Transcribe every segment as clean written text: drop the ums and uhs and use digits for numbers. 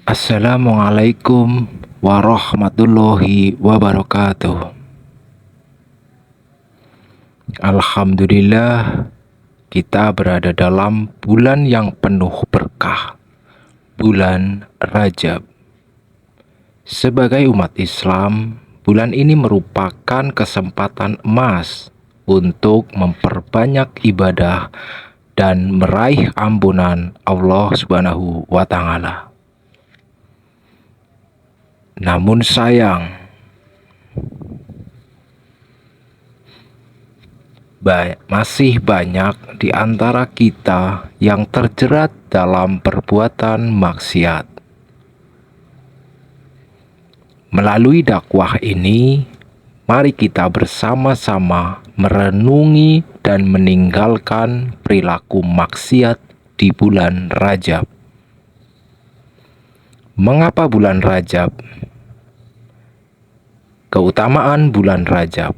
Assalamualaikum warahmatullahi wabarakatuh. Alhamdulillah, kita berada dalam bulan yang penuh berkah, bulan Rajab. Sebagai umat Islam, bulan ini merupakan kesempatan emas untuk memperbanyak ibadah dan meraih ampunan Allah Subhanahu wa Ta'ala. Namun sayang, masih banyak di antara kita yang terjerat dalam perbuatan maksiat. Melalui dakwah ini, mari kita bersama-sama merenungi dan meninggalkan perilaku maksiat di bulan Rajab. Mengapa bulan Rajab? Keutamaan bulan Rajab.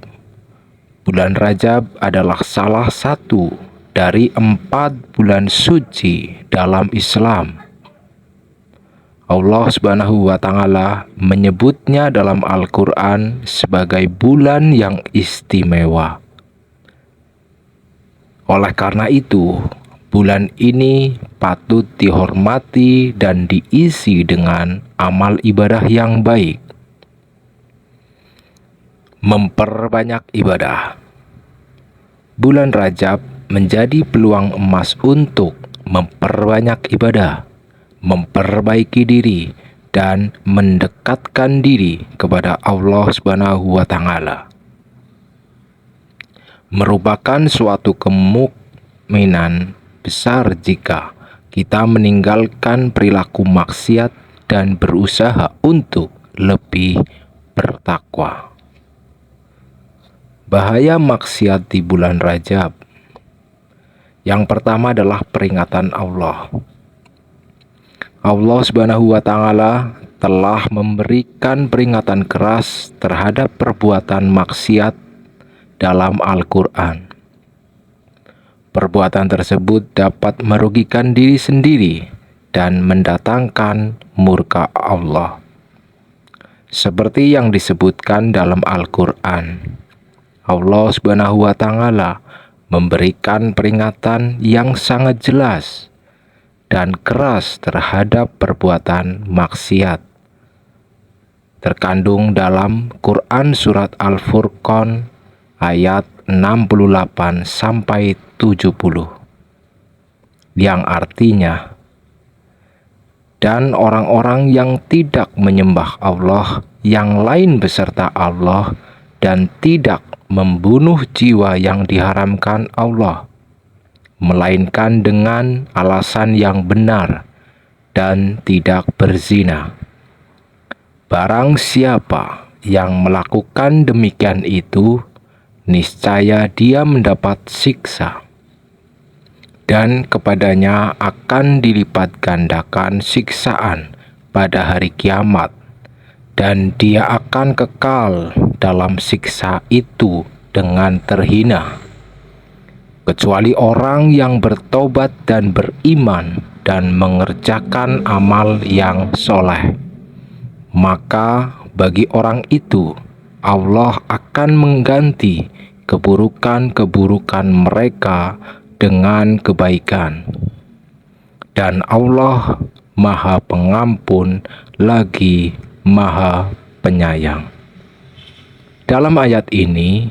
Bulan Rajab adalah salah satu dari 4 bulan suci dalam Islam. Allah Subhanahu wa Ta'ala menyebutnya dalam Al-Quran sebagai bulan yang istimewa. Oleh karena itu, bulan ini patut dihormati dan diisi dengan amal ibadah yang baik. Memperbanyak ibadah. Bulan Rajab menjadi peluang emas untuk memperbanyak ibadah, memperbaiki diri, dan mendekatkan diri kepada Allah Subhanahu wa Ta'ala. Merupakan suatu kemukminan besar jika kita meninggalkan perilaku maksiat dan berusaha untuk lebih bertakwa. Bahaya maksiat di bulan Rajab. Yang pertama adalah peringatan Allah. Allah Subhanahu wa Ta'ala telah memberikan peringatan keras terhadap perbuatan maksiat dalam Al-Quran. Perbuatan tersebut dapat merugikan diri sendiri dan mendatangkan murka Allah. Seperti yang disebutkan dalam Al-Quran, Allah Subhanahu wa Ta'ala memberikan peringatan yang sangat jelas dan keras terhadap perbuatan maksiat. Terkandung dalam Quran surat Al-Furqan ayat 68 sampai 70. Yang artinya, dan orang-orang yang tidak menyembah Allah yang lain beserta Allah dan tidak membunuh jiwa yang diharamkan Allah, melainkan dengan alasan yang benar dan tidak berzina. Barang siapa yang melakukan demikian itu, niscaya dia mendapat siksa, dan kepadanya akan dilipat gandakan siksaan pada hari kiamat, dan dia akan kekal dalam siksa itu dengan terhina, kecuali orang yang bertobat dan beriman dan mengerjakan amal yang soleh. Maka bagi orang itu Allah akan mengganti keburukan-keburukan mereka dengan kebaikan, dan Allah Maha Pengampun lagi Maha Penyayang. Dalam ayat ini,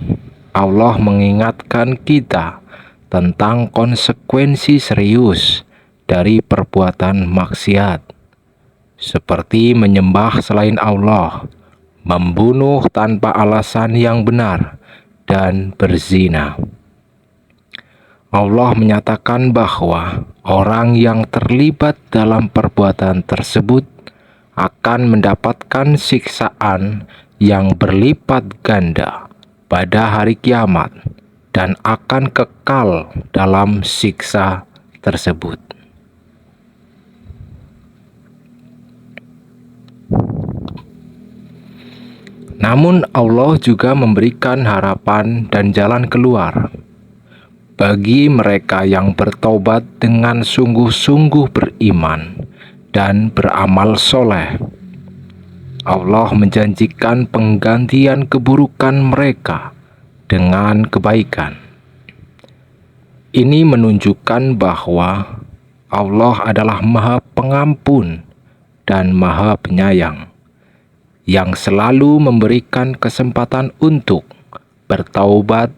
Allah mengingatkan kita tentang konsekuensi serius dari perbuatan maksiat, seperti menyembah selain Allah, membunuh tanpa alasan yang benar, dan berzina. Allah menyatakan bahwa orang yang terlibat dalam perbuatan tersebut akan mendapatkan siksaan yang berlipat ganda pada hari kiamat dan akan kekal dalam siksa tersebut. Namun Allah juga memberikan harapan dan jalan keluar bagi mereka yang bertobat dengan sungguh-sungguh beriman dan beramal soleh. Allah menjanjikan penggantian keburukan mereka dengan kebaikan. Ini menunjukkan bahwa Allah adalah Maha Pengampun dan Maha Penyayang, yang selalu memberikan kesempatan untuk bertaubat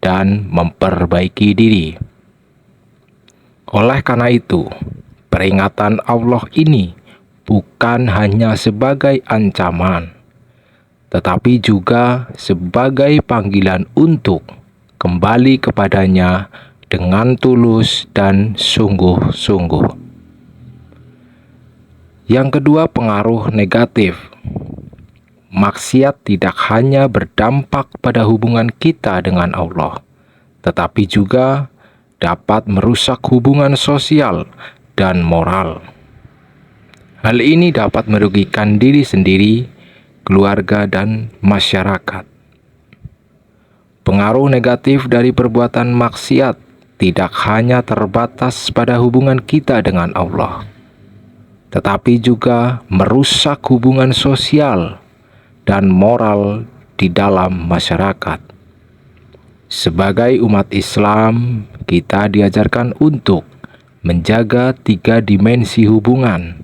dan memperbaiki diri. Oleh karena itu, peringatan Allah ini bukan hanya sebagai ancaman, tetapi juga sebagai panggilan untuk kembali kepadanya dengan tulus dan sungguh-sungguh. Yang kedua, pengaruh negatif. Maksiat tidak hanya berdampak pada hubungan kita dengan Allah, tetapi juga dapat merusak hubungan sosial dan moral. Hal ini dapat merugikan diri sendiri, keluarga, dan masyarakat. Pengaruh negatif dari perbuatan maksiat tidak hanya terbatas pada hubungan kita dengan Allah, tetapi juga merusak hubungan sosial dan moral di dalam masyarakat. Sebagai umat Islam, kita diajarkan untuk menjaga 3 dimensi hubungan.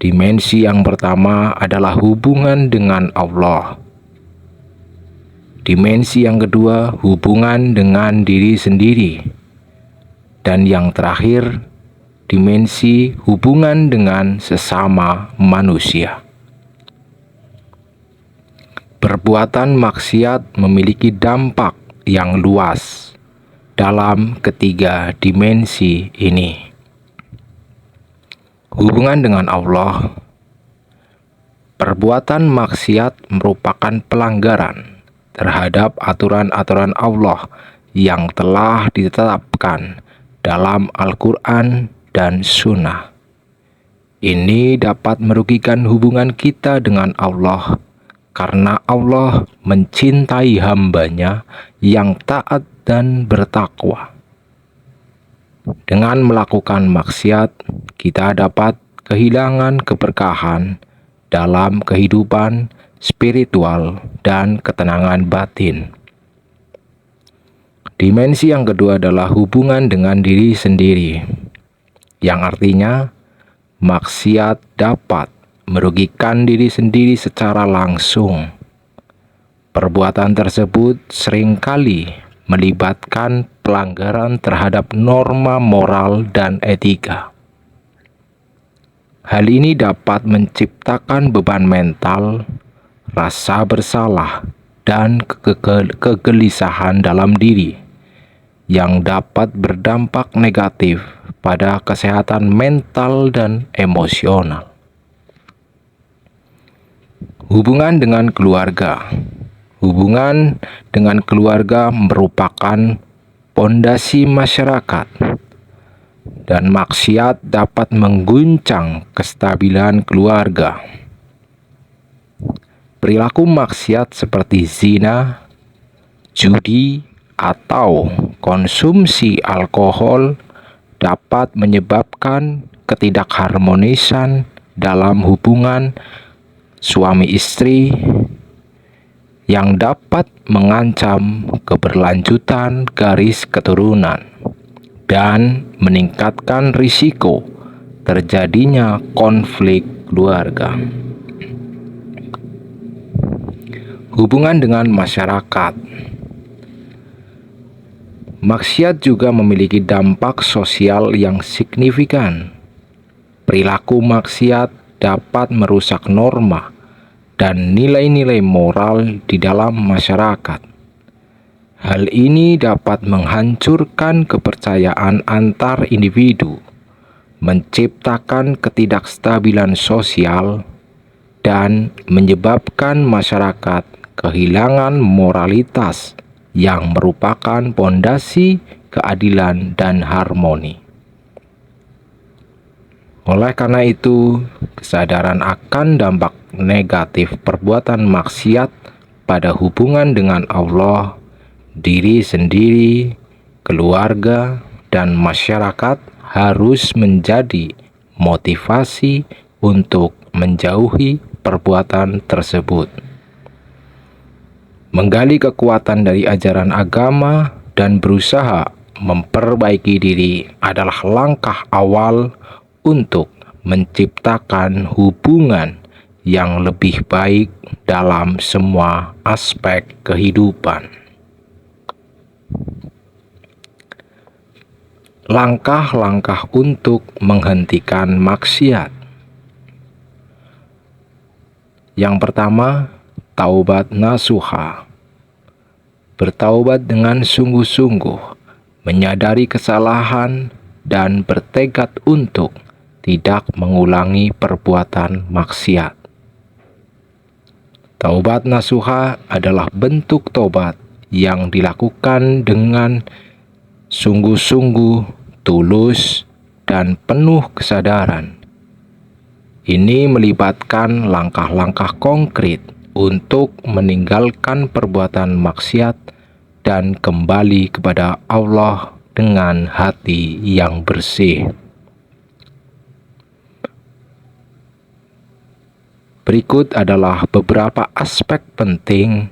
Dimensi yang pertama adalah hubungan dengan Allah. Dimensi yang kedua, hubungan dengan diri sendiri. Dan yang terakhir, dimensi hubungan dengan sesama manusia. Perbuatan maksiat memiliki dampak yang luas dalam ketiga dimensi ini. Hubungan dengan Allah. Perbuatan maksiat merupakan pelanggaran terhadap aturan-aturan Allah yang telah ditetapkan dalam Al-Quran dan Sunnah. Ini dapat merugikan hubungan kita dengan Allah, karena Allah mencintai hamba-Nya yang taat dan bertakwa. Dengan melakukan maksiat, kita dapat kehilangan keberkahan dalam kehidupan spiritual dan ketenangan batin. Dimensi yang kedua adalah hubungan dengan diri sendiri, yang artinya maksiat dapat merugikan diri sendiri secara langsung. Perbuatan tersebut seringkali melibatkan pelanggaran terhadap norma moral dan etika. Hal ini dapat menciptakan beban mental, rasa bersalah, dan kegelisahan dalam diri, yang dapat berdampak negatif pada kesehatan mental dan emosional. Hubungan dengan keluarga. Hubungan dengan keluarga merupakan pondasi masyarakat, dan maksiat dapat mengguncang kestabilan keluarga. Perilaku maksiat seperti zina, judi, atau konsumsi alkohol dapat menyebabkan ketidakharmonisan dalam hubungan suami istri, yang dapat mengancam keberlanjutan garis keturunan dan meningkatkan risiko terjadinya konflik keluarga. Hubungan dengan masyarakat. Maksiat juga memiliki dampak sosial yang signifikan. Perilaku maksiat dapat merusak norma dan nilai-nilai moral di dalam masyarakat. Hal ini dapat menghancurkan kepercayaan antar individu, menciptakan ketidakstabilan sosial, dan menyebabkan masyarakat kehilangan moralitas yang merupakan pondasi keadilan dan harmoni. Oleh karena itu, kesadaran akan dampak negatif perbuatan maksiat pada hubungan dengan Allah, diri sendiri, keluarga, dan masyarakat harus menjadi motivasi untuk menjauhi perbuatan tersebut. Menggali kekuatan dari ajaran agama dan berusaha memperbaiki diri adalah langkah awal untuk menciptakan hubungan yang lebih baik dalam semua aspek kehidupan. Langkah-langkah untuk menghentikan maksiat. Yang pertama, taubat nasuha. Bertaubat dengan sungguh-sungguh, menyadari kesalahan, dan bertekad untuk tidak mengulangi perbuatan maksiat. Taubat nasuha adalah bentuk taubat yang dilakukan dengan sungguh-sungguh, tulus, dan penuh kesadaran. Ini melibatkan langkah-langkah konkret untuk meninggalkan perbuatan maksiat dan kembali kepada Allah dengan hati yang bersih. Berikut adalah beberapa aspek penting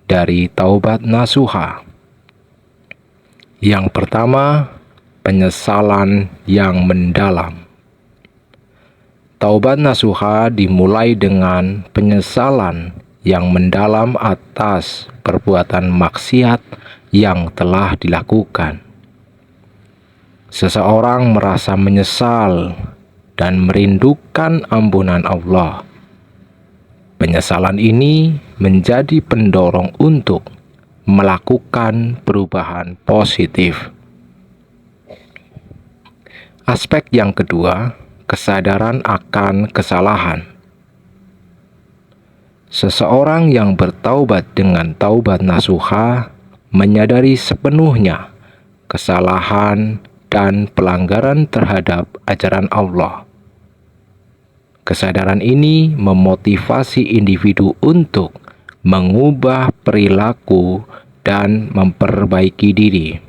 dari taubat nasuha. Yang pertama, penyesalan yang mendalam. Taubat nasuha dimulai dengan penyesalan yang mendalam atas perbuatan maksiat yang telah dilakukan. Seseorang merasa menyesal dan merindukan ampunan Allah. Penyesalan ini menjadi pendorong untuk melakukan perubahan positif. Aspek yang kedua, kesadaran akan kesalahan. Seseorang yang bertaubat dengan taubat nasuha menyadari sepenuhnya kesalahan dan pelanggaran terhadap ajaran Allah. Kesadaran ini memotivasi individu untuk mengubah perilaku dan memperbaiki diri.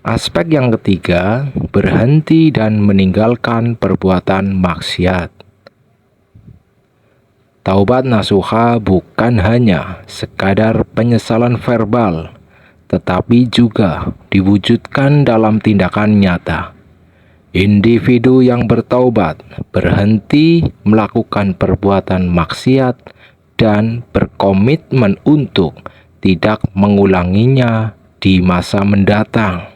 Aspek yang ketiga, berhenti dan meninggalkan perbuatan maksiat. Taubat nasuha bukan hanya sekadar penyesalan verbal, tetapi juga diwujudkan dalam tindakan nyata. Individu yang bertaubat berhenti melakukan perbuatan maksiat dan berkomitmen untuk tidak mengulanginya di masa mendatang.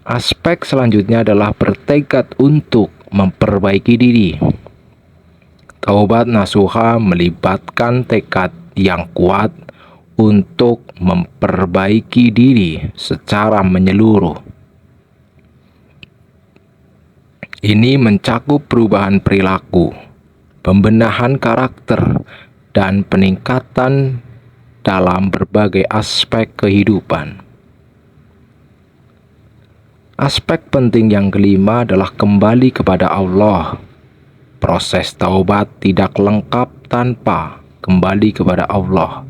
Aspek selanjutnya adalah bertekad untuk memperbaiki diri. Taubat nasuha melibatkan tekad yang kuat untuk memperbaiki diri secara menyeluruh. Ini mencakup perubahan perilaku, pembenahan karakter, dan peningkatan dalam berbagai aspek kehidupan. Aspek penting yang kelima adalah kembali kepada Allah. Proses taubat tidak lengkap tanpa kembali kepada Allah.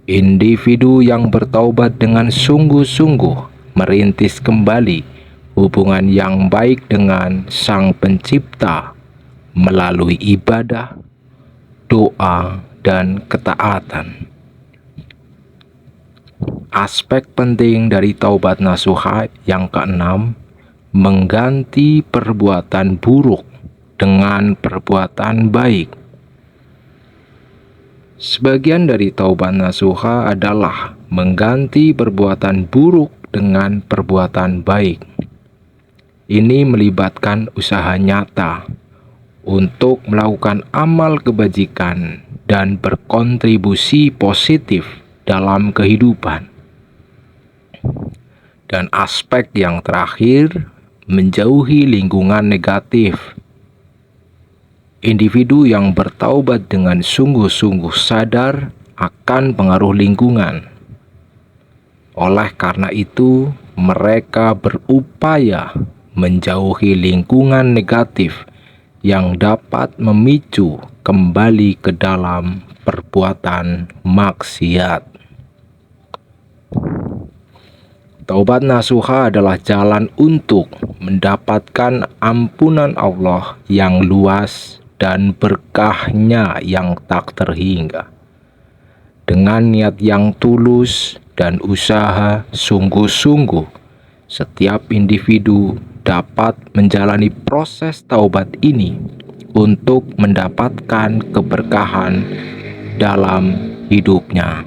Individu yang bertaubat dengan sungguh-sungguh merintis kembali hubungan yang baik dengan Sang Pencipta melalui ibadah, doa, dan ketaatan. Aspek penting dari taubat nasuha yang keenam, mengganti perbuatan buruk dengan perbuatan baik. Sebagian dari taubat nasuha adalah mengganti perbuatan buruk dengan perbuatan baik. Ini melibatkan usaha nyata untuk melakukan amal kebajikan dan berkontribusi positif dalam kehidupan. Dan aspek yang terakhir, menjauhi lingkungan negatif. Individu yang bertaubat dengan sungguh-sungguh sadar akan pengaruh lingkungan. Oleh karena itu, mereka berupaya menjauhi lingkungan negatif yang dapat memicu kembali ke dalam perbuatan maksiat. Taubat nasuha adalah jalan untuk mendapatkan ampunan Allah yang luas dan berkahnya yang tak terhingga. Dengan niat yang tulus dan usaha sungguh-sungguh, setiap individu dapat menjalani proses taubat ini untuk mendapatkan keberkahan dalam hidupnya.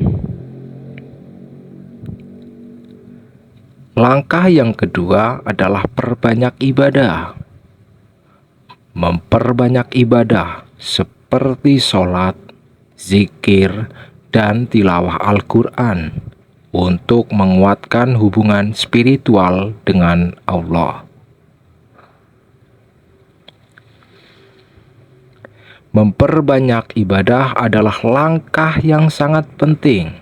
Langkah yang kedua adalah perbanyak ibadah. Memperbanyak ibadah seperti sholat, zikir, dan tilawah Al-Quran untuk menguatkan hubungan spiritual dengan Allah. Memperbanyak ibadah adalah langkah yang sangat penting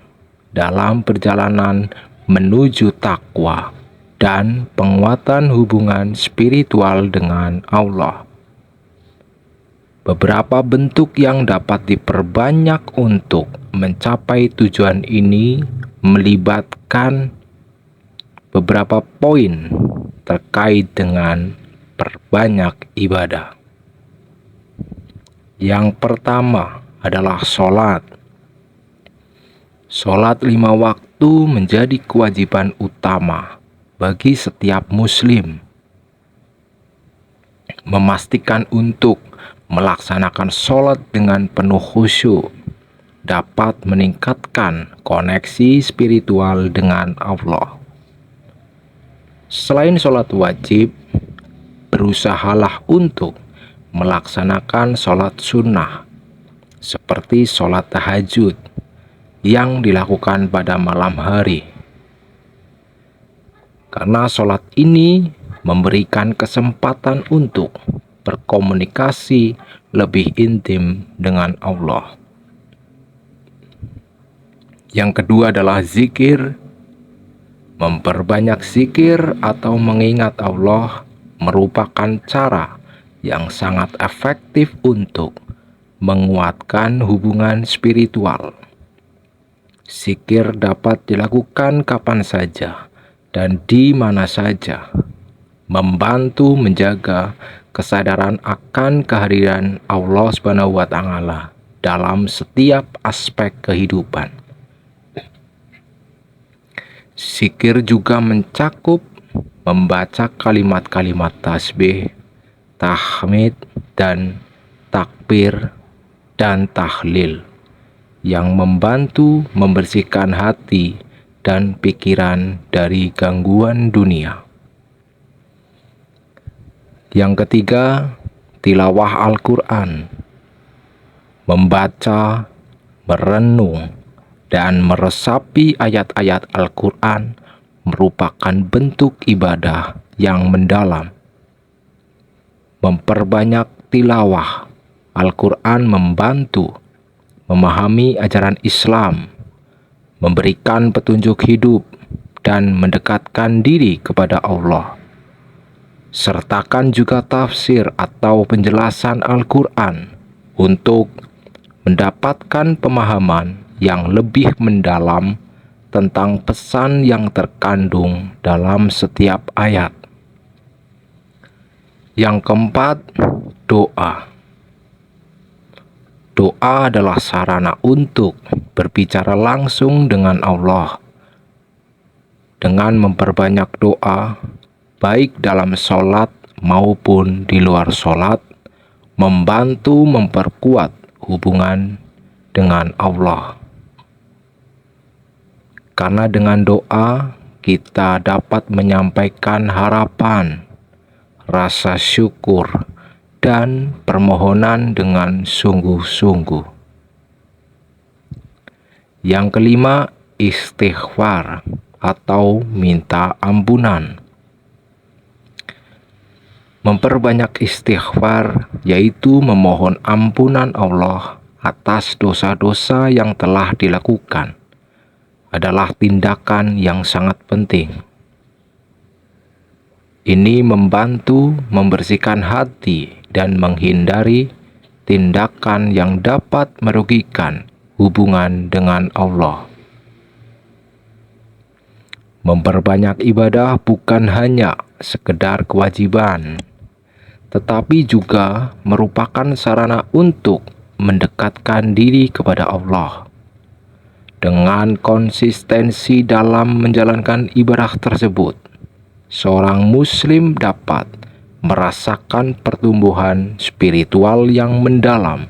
dalam perjalanan menuju takwa dan penguatan hubungan spiritual dengan Allah. Beberapa bentuk yang dapat diperbanyak untuk mencapai tujuan ini melibatkan beberapa poin terkait dengan perbanyak ibadah. Yang pertama adalah sholat. Sholat 5 waktu menjadi kewajiban utama bagi setiap muslim. Memastikan untuk melaksanakan sholat dengan penuh khusyuk dapat meningkatkan koneksi spiritual dengan Allah. Selain sholat wajib, berusahalah untuk melaksanakan sholat sunnah seperti sholat tahajud yang dilakukan pada malam hari. Karena sholat ini memberikan kesempatan untuk berkomunikasi lebih intim dengan Allah. Yang kedua adalah zikir. Memperbanyak zikir atau mengingat Allah merupakan cara yang sangat efektif untuk menguatkan hubungan spiritual. Zikir dapat dilakukan kapan saja dan di mana saja, membantu menjaga kesadaran akan kehadiran Allah SWT dalam setiap aspek kehidupan. Zikir juga mencakup membaca kalimat-kalimat tasbih, tahmid, dan takbir dan tahlil yang membantu membersihkan hati dan pikiran dari gangguan dunia. Yang ketiga, tilawah Al-Quran. Membaca, merenung, dan meresapi ayat-ayat Al-Quran merupakan bentuk ibadah yang mendalam. Memperbanyak tilawah Al-Quran membantu memahami ajaran Islam, memberikan petunjuk hidup, dan mendekatkan diri kepada Allah. Sertakan juga tafsir atau penjelasan Al-Quran untuk mendapatkan pemahaman yang lebih mendalam tentang pesan yang terkandung dalam setiap ayat. Yang keempat, doa. Doa adalah sarana untuk berbicara langsung dengan Allah. Dengan memperbanyak doa, baik dalam sholat maupun di luar sholat, membantu memperkuat hubungan dengan Allah. Karena dengan doa, kita dapat menyampaikan harapan, rasa syukur, dan permohonan dengan sungguh-sungguh. Yang kelima, istighfar atau minta ampunan. Memperbanyak istighfar yaitu memohon ampunan Allah atas dosa-dosa yang telah dilakukan adalah tindakan yang sangat penting. Ini membantu membersihkan hati dan menghindari tindakan yang dapat merugikan hubungan dengan Allah. Memperbanyak ibadah bukan hanya sekedar kewajiban, tetapi juga merupakan sarana untuk mendekatkan diri kepada Allah. Dengan konsistensi dalam menjalankan ibadah tersebut, seorang muslim dapat merasakan pertumbuhan spiritual yang mendalam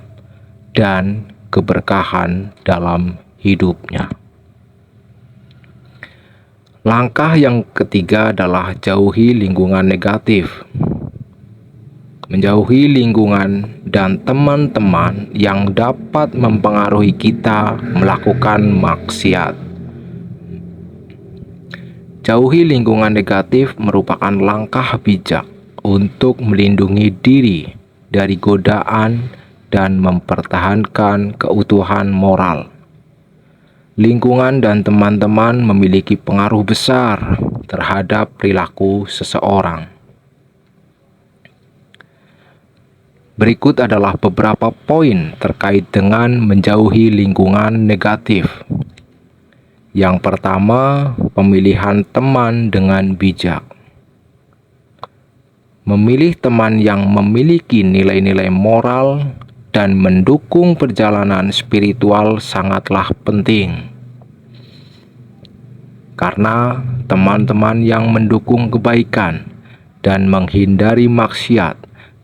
dan keberkahan dalam hidupnya. Langkah yang ketiga adalah jauhi lingkungan negatif. Menjauhi lingkungan dan teman-teman yang dapat mempengaruhi kita melakukan maksiat. Jauhi lingkungan negatif merupakan langkah bijak untuk melindungi diri dari godaan dan mempertahankan keutuhan moral. Lingkungan dan teman-teman memiliki pengaruh besar terhadap perilaku seseorang. Berikut adalah beberapa poin terkait dengan menjauhi lingkungan negatif. Yang pertama, pemilihan teman dengan bijak. Memilih teman yang memiliki nilai-nilai moral dan mendukung perjalanan spiritual sangatlah penting. Karena teman-teman yang mendukung kebaikan dan menghindari maksiat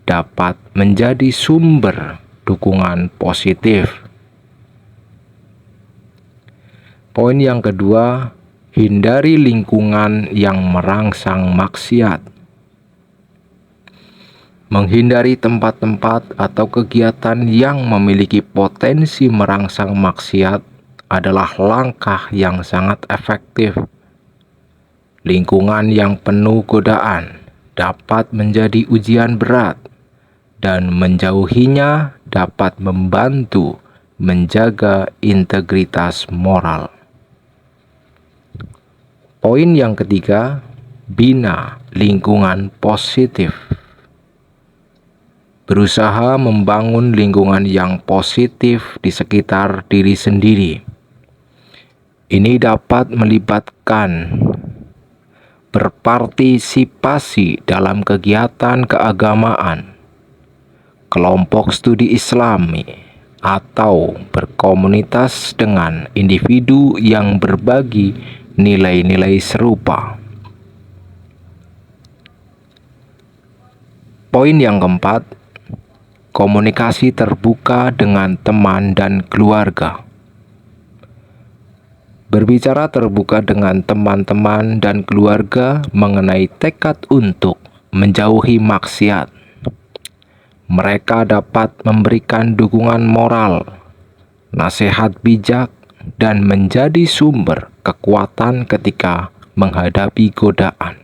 dapat menjadi sumber dukungan positif. Poin yang kedua, hindari lingkungan yang merangsang maksiat. Menghindari tempat-tempat atau kegiatan yang memiliki potensi merangsang maksiat adalah langkah yang sangat efektif. Lingkungan yang penuh godaan dapat menjadi ujian berat, dan menjauhinya dapat membantu menjaga integritas moral. Poin yang ketiga, bina lingkungan positif. Berusaha membangun lingkungan yang positif di sekitar diri sendiri. Ini dapat melibatkan berpartisipasi dalam kegiatan keagamaan, kelompok studi Islami, atau berkomunitas dengan individu yang berbagi nilai-nilai serupa. Poin yang keempat, komunikasi terbuka dengan teman dan keluarga. Berbicara terbuka dengan teman-teman dan keluarga mengenai tekad untuk menjauhi maksiat. Mereka dapat memberikan dukungan moral, nasihat bijak, dan menjadi sumber kekuatan ketika menghadapi godaan.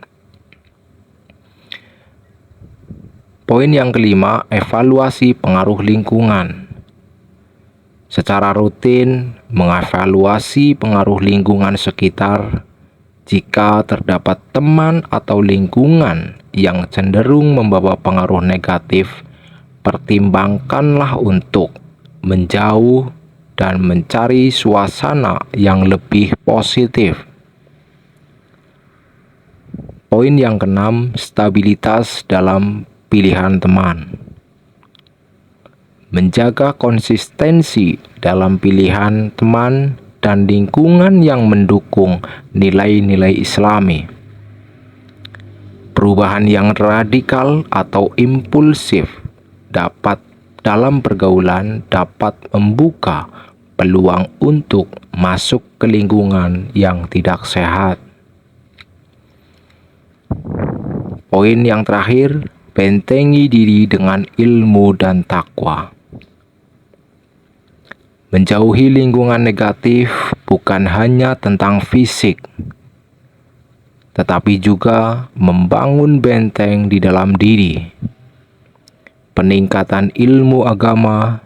Poin yang kelima, evaluasi pengaruh lingkungan. Secara rutin, mengevaluasi pengaruh lingkungan sekitar. Jika terdapat teman atau lingkungan yang cenderung membawa pengaruh negatif, pertimbangkanlah untuk menjauh dan mencari suasana yang lebih positif. Poin yang keenam, stabilitas dalam pilihan teman. Menjaga konsistensi dalam pilihan teman dan lingkungan yang mendukung nilai-nilai Islami. Perubahan yang radikal atau impulsif dalam pergaulan dapat membuka peluang untuk masuk ke lingkungan yang tidak sehat. Poin yang terakhir, bentengi diri dengan ilmu dan takwa. Menjauhi lingkungan negatif bukan hanya tentang fisik, tetapi juga membangun benteng di dalam diri. Peningkatan ilmu agama,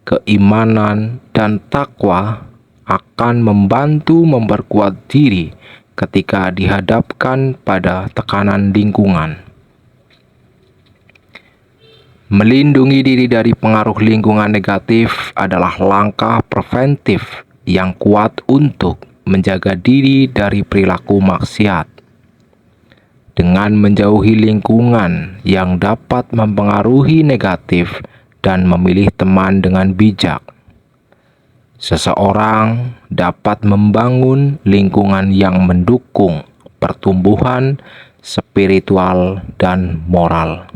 keimanan, dan takwa akan membantu memperkuat diri ketika dihadapkan pada tekanan lingkungan. Melindungi diri dari pengaruh lingkungan negatif adalah langkah preventif yang kuat untuk menjaga diri dari perilaku maksiat dengan menjauhi lingkungan yang dapat mempengaruhi negatif dan memilih teman dengan bijak. Seseorang dapat membangun lingkungan yang mendukung pertumbuhan spiritual dan moral.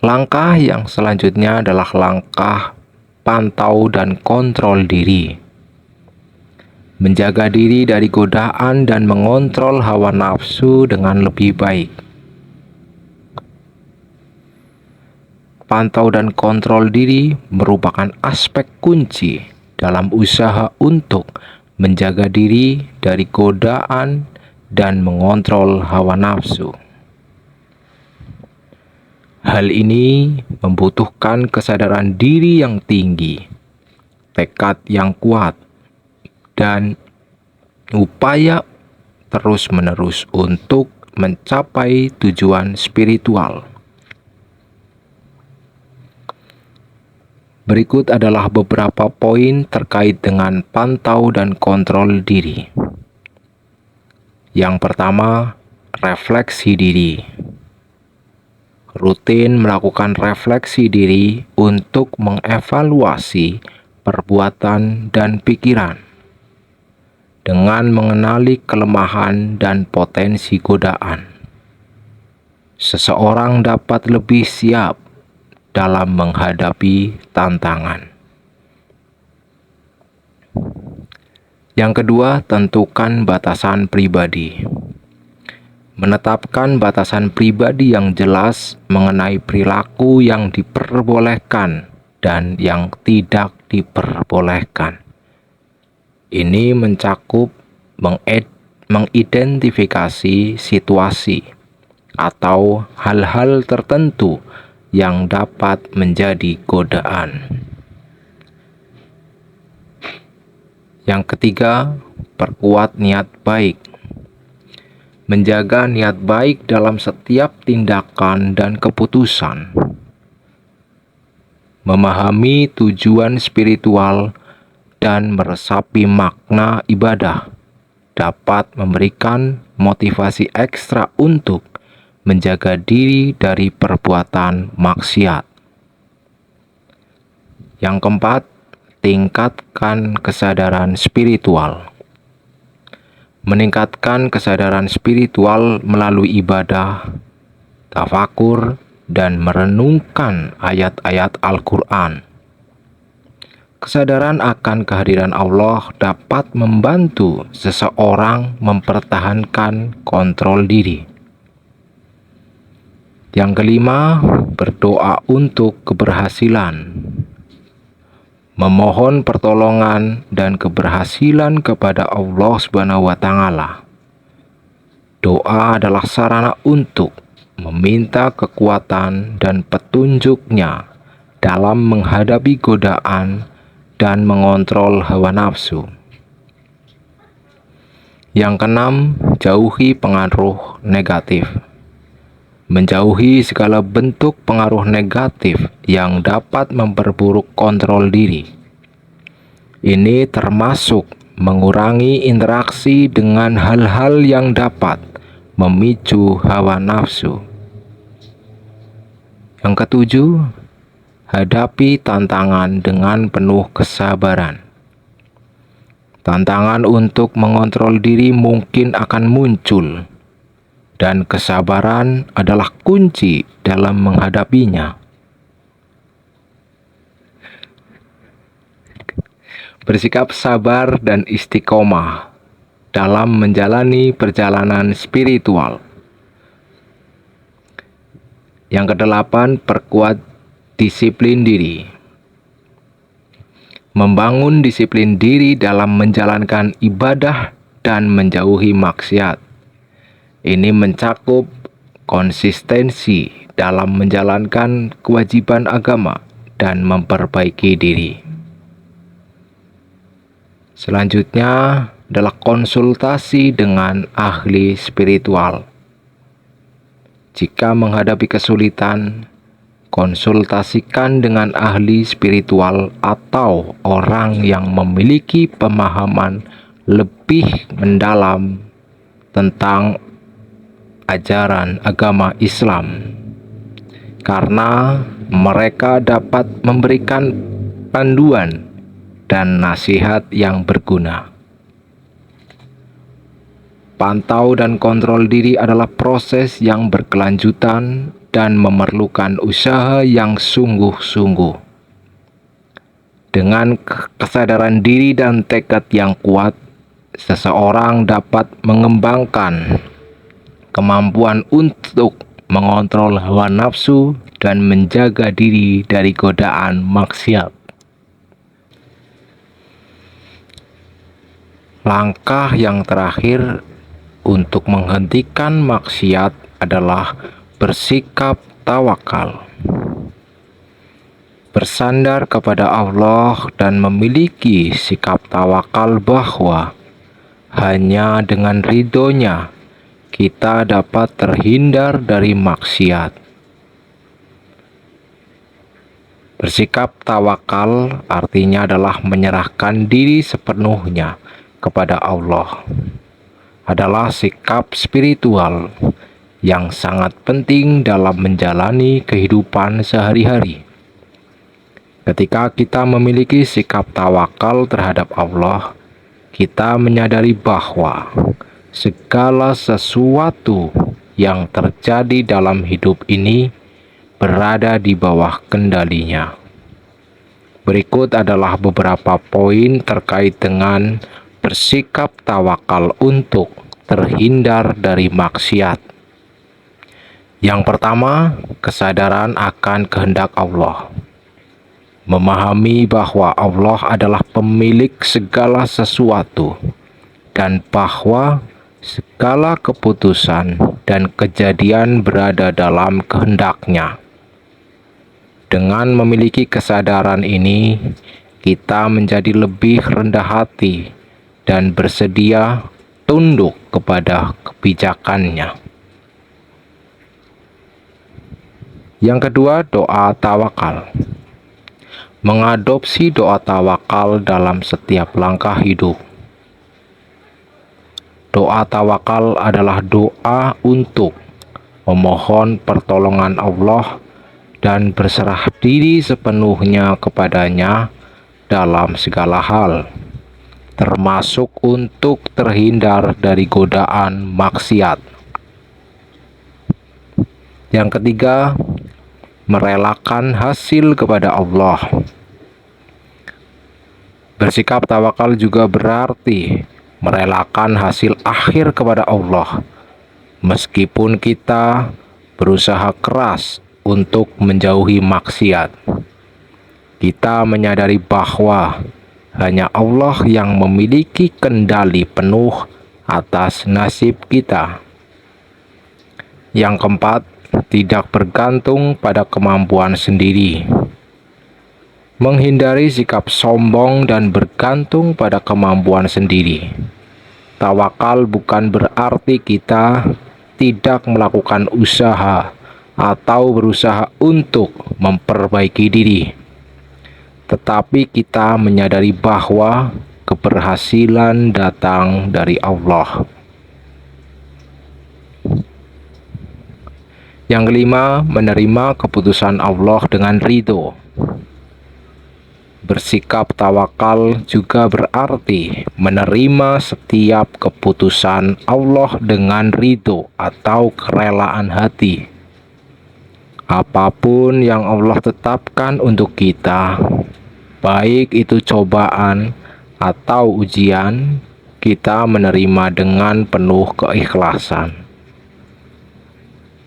Langkah yang selanjutnya adalah langkah pantau dan kontrol diri. Menjaga diri dari godaan dan mengontrol hawa nafsu dengan lebih baik. Pantau dan kontrol diri merupakan aspek kunci dalam usaha untuk menjaga diri dari godaan dan mengontrol hawa nafsu. Hal ini membutuhkan kesadaran diri yang tinggi, tekad yang kuat, dan upaya terus-menerus untuk mencapai tujuan spiritual. Berikut adalah beberapa poin terkait dengan pantau dan kontrol diri. Yang pertama, refleksi diri. Rutin melakukan refleksi diri untuk mengevaluasi perbuatan dan pikiran. Dengan mengenali kelemahan dan potensi godaan, seseorang dapat lebih siap dalam menghadapi tantangan. Yang kedua, tentukan batasan pribadi. Menetapkan batasan pribadi yang jelas mengenai perilaku yang diperbolehkan dan yang tidak diperbolehkan. Ini mencakup mengidentifikasi situasi atau hal-hal tertentu yang dapat menjadi godaan. Yang ketiga, perkuat niat baik. Menjaga niat baik dalam setiap tindakan dan keputusan. Memahami tujuan spiritual dan meresapi makna ibadah dapat memberikan motivasi ekstra untuk menjaga diri dari perbuatan maksiat. Yang keempat, tingkatkan kesadaran spiritual. Meningkatkan kesadaran spiritual melalui ibadah, tafakur, dan merenungkan ayat-ayat Al-Quran. Kesadaran akan kehadiran Allah dapat membantu seseorang mempertahankan kontrol diri. Yang kelima, berdoa untuk keberhasilan. Memohon pertolongan dan keberhasilan kepada Allah Subhanahu wa Ta'ala. Doa adalah sarana untuk meminta kekuatan dan petunjuknya dalam menghadapi godaan dan mengontrol hawa nafsu. Yang keenam, jauhi pengaruh negatif. Menjauhi segala bentuk pengaruh negatif yang dapat memperburuk kontrol diri. Ini termasuk mengurangi interaksi dengan hal-hal yang dapat memicu hawa nafsu. Yang ketujuh, hadapi tantangan dengan penuh kesabaran. Tantangan untuk mengontrol diri mungkin akan muncul, dan kesabaran adalah kunci dalam menghadapinya. Bersikap sabar dan istiqomah dalam menjalani perjalanan spiritual. Yang kedelapan, perkuat disiplin diri. Membangun disiplin diri dalam menjalankan ibadah dan menjauhi maksiat. Ini mencakup konsistensi dalam menjalankan kewajiban agama dan memperbaiki diri. Selanjutnya adalah konsultasi dengan ahli spiritual. Jika menghadapi kesulitan, konsultasikan dengan ahli spiritual atau orang yang memiliki pemahaman lebih mendalam tentang ajaran agama Islam, karena mereka dapat memberikan panduan dan nasihat yang berguna. Pantau dan kontrol diri adalah proses yang berkelanjutan dan memerlukan usaha yang sungguh-sungguh. Dengan kesadaran diri dan tekad yang kuat, seseorang dapat mengembangkan kemampuan untuk mengontrol hawa nafsu dan menjaga diri dari godaan maksiat. Langkah yang terakhir untuk menghentikan maksiat adalah bersikap tawakal. Bersandar kepada Allah dan memiliki sikap tawakal bahwa hanya dengan ridhonya kita dapat terhindar dari maksiat. Bersikap tawakal artinya adalah menyerahkan diri sepenuhnya kepada Allah. Adalah sikap spiritual yang sangat penting dalam menjalani kehidupan sehari-hari. Ketika kita memiliki sikap tawakal terhadap Allah, kita menyadari bahwa segala sesuatu yang terjadi dalam hidup ini berada di bawah kendalinya. Berikut adalah beberapa poin terkait dengan bersikap tawakal untuk terhindar dari maksiat. Yang pertama, kesadaran akan kehendak Allah. Memahami bahwa Allah adalah pemilik segala sesuatu dan bahwa segala keputusan dan kejadian berada dalam kehendak-Nya. Dengan memiliki kesadaran ini, kita menjadi lebih rendah hati dan bersedia tunduk kepada kebijakan-Nya. Yang kedua, doa tawakal. Mengadopsi doa tawakal dalam setiap langkah hidup. Doa tawakal adalah doa untuk memohon pertolongan Allah dan berserah diri sepenuhnya kepadanya dalam segala hal, termasuk untuk terhindar dari godaan maksiat. Yang ketiga, merelakan hasil kepada Allah. Bersikap tawakal juga berarti merelakan hasil akhir kepada Allah, meskipun kita berusaha keras untuk menjauhi maksiat. Kita menyadari bahwa hanya Allah yang memiliki kendali penuh atas nasib kita. Yang keempat, tidak bergantung pada kemampuan sendiri. Menghindari sikap sombong dan bergantung pada kemampuan sendiri. Tawakal bukan berarti kita tidak melakukan usaha atau berusaha untuk memperbaiki diri, tetapi kita menyadari bahwa keberhasilan datang dari Allah. Yang kelima, menerima keputusan Allah dengan ridho. Bersikap tawakal juga berarti menerima setiap keputusan Allah dengan ridho atau kerelaan hati. Apapun yang Allah tetapkan untuk kita, baik itu cobaan atau ujian, kita menerima dengan penuh keikhlasan.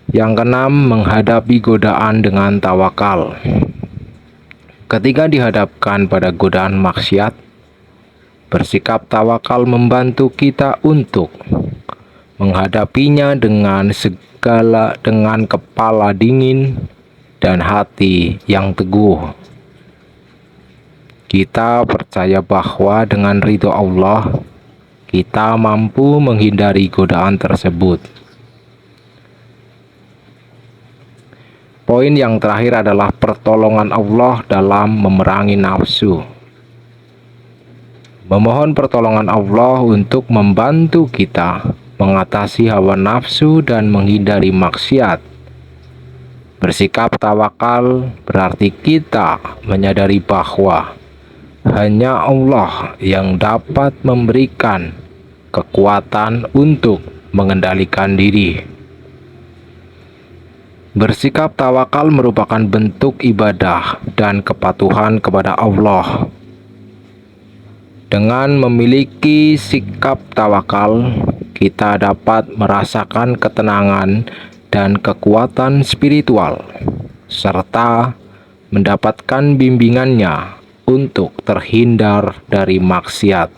Yang keenam, menghadapi godaan dengan tawakal. Ketika dihadapkan pada godaan maksiat, bersikap tawakal membantu kita untuk menghadapinya dengan kepala dingin dan hati yang teguh. Kita percaya bahwa dengan ridho Allah, kita mampu menghindari godaan tersebut. Poin yang terakhir adalah pertolongan Allah dalam memerangi nafsu. Memohon pertolongan Allah untuk membantu kita mengatasi hawa nafsu dan menghindari maksiat. Bersikap tawakal berarti kita menyadari bahwa hanya Allah yang dapat memberikan kekuatan untuk mengendalikan diri. Bersikap tawakal merupakan bentuk ibadah dan kepatuhan kepada Allah. Dengan memiliki sikap tawakal, kita dapat merasakan ketenangan dan kekuatan spiritual, serta mendapatkan bimbingannya untuk terhindar dari maksiat.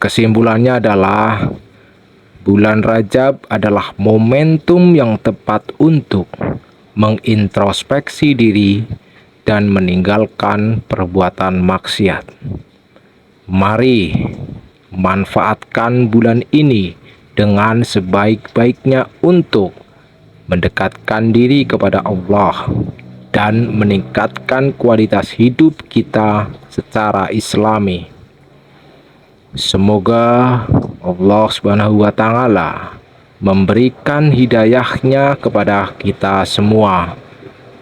Kesimpulannya adalah bulan Rajab adalah momentum yang tepat untuk mengintrospeksi diri dan meninggalkan perbuatan maksiat. Mari manfaatkan bulan ini dengan sebaik-baiknya untuk mendekatkan diri kepada Allah dan meningkatkan kualitas hidup kita secara Islami. Semoga Allah Subhanahu wa Ta'ala memberikan hidayahnya kepada kita semua.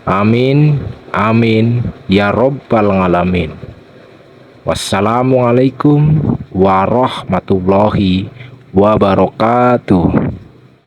Amin, amin, ya Rabbal Alamin. Wassalamualaikum warahmatullahi wabarakatuh.